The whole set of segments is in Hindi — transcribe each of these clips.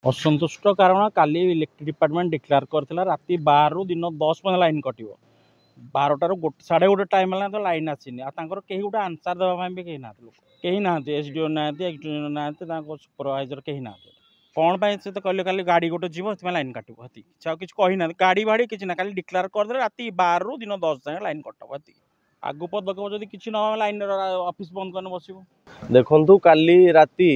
असंतुष्ट कारण काली इलेक्ट्रिक डिपार्टमेंट डिक्लेयर करथिला राति 12 रु दिन 10 पର୍ଯ୍यंत लाइन कटिवो 12 रु 1:30 टाइम है तो लाइन आसीनी कहीं गोटे आंसर देवा भी कहीं ना कहीं ना एसडीओ ना एक्सडीओ ना सुपरवाइजर कहीं ना कौन पाई से तो कहले खाली गाड़ी गोटे जीव लाइन काटब हती किसी कही ना गाड़ी भाड़ी किसी ना खाली डिक्लेयर करदे राति 12 रु दिन 10 जाए लाइन कटब हती आगु पदक्षेप जब किसी ना लाइन ऑफिस बंद करने बसबो देखु काली राति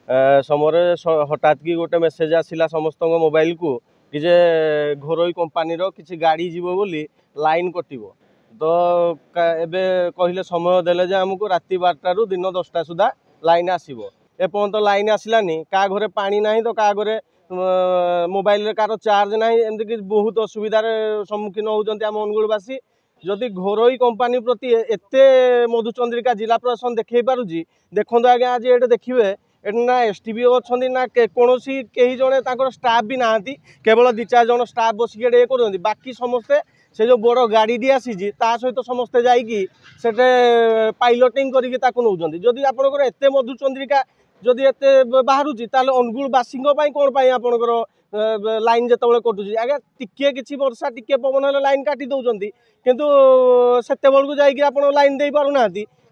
समय हठात कि गोटे मेसेज आसला समस्त मोबाइल को कि जे घरोई कंपानी किसी गाड़ी जीव बोली लाइन कटिवो तो एबे कहले समय देले जे हमको राति 12 रु दिन 10टा सुधा लाइन आसीबो एपर्यंत लाइन आसलानी का घरे पानी नहीं तो का घरे मोबाइल कार चार्ज नहीं एमती कि बहुत असुविधार सम्मुखीन होती आम अनुगुलवासी जदि घरोई कंपानी प्रति एते मधुचंद्रिका जिला प्रशासन देखई पारुची देखो आज्ञा आज ये देखिए ना एसटीबीओ अच्छा ना कौन कहीं जड़े स्टाफ भी ना केवल 2-4 जन स्टाफ बसिक ये कर बाकी समस्ते से जो बड़ गाड़ी दी आसी सहित समस्ते जाइए पाइलटिंग करके जदि आपंकर एत मधुचंद्रिका जदि एत बाहर अनुगुलवासी कौन आपंकर लाइन जो कटुची आगे टिके किसी वर्षा टिके पवन है लाइन काटी दौरान किंतु सेते बेलू जाइए लाइन दे पारना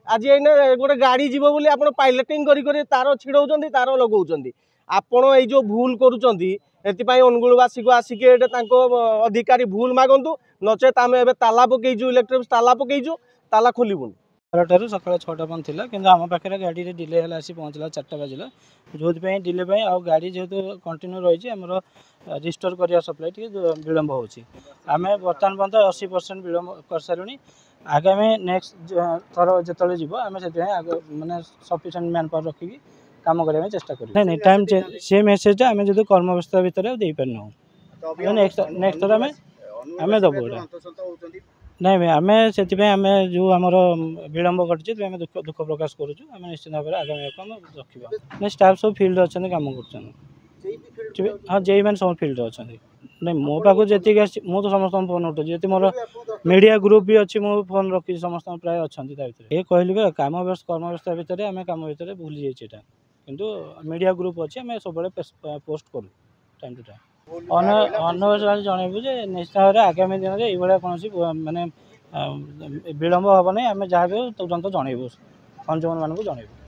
आज ये गोटे गाड़ी जीव बोली आप पाइलटिंग कर तार छिड़ाऊँ तार लगाऊँ आपण यो भूल करुँच अनुगुलवासी को आसिक अधिकारी भूल मागंतु नचेत आम ए ताला पकईचु इलेक्ट्रिक ताला पकईचु ताला खोलबुन ठार सका 6टा बंद थी कि आम पाखे गाड़ी डिले है आसी पहुँचला 4टा बाजिला जो डिले आ गाड़ी जेहेतु कंटिन्यू रही आमर रिस्टोर करिया सप्लाई टी विलम्ब होमें बर्तमान पर्यंत 80% विलम्ब कर सारूँ आगामी नेक्स्ट थर जो जीव आम से मानने सफिशिएंट मैन पावर रखिकी काम करने चेष्टा कर नहीं टाइम से मेसेजटा आम जो कर्मव्यवस्था भितर दे पार नेक्स्ट थर आम दबू नहीं भाई आम से जो आमर विलम्ब घटी दुख प्रकाश करुँ निश्चित भाव में आगामी रखा नहीं स्टाफ सब फिल्ड अच्छा कम कर हाँ जे मैंने सब फिल्ड अच्छा नहीं मो पाक जी मुझे समस्त फोन उठुची जी मोर मीडिया ग्रुप भी अच्छी मो फोन रखी समस्त प्राय अच्छा ये कहली कम कर्मव्यवस्था भितर आम कम भितर भूली जाइए किंतु मीडिया ग्रुप अच्छी आम सब पोस्ट करूँ टाइम टू टाइम अन्य जनइबू निश्चित भाव में आगामी दिन में ये कौन मानने विलम्ब हम नहीं आम जहाँ भी तुरंत जनइबू कंज्यूमर मानक जनइबू।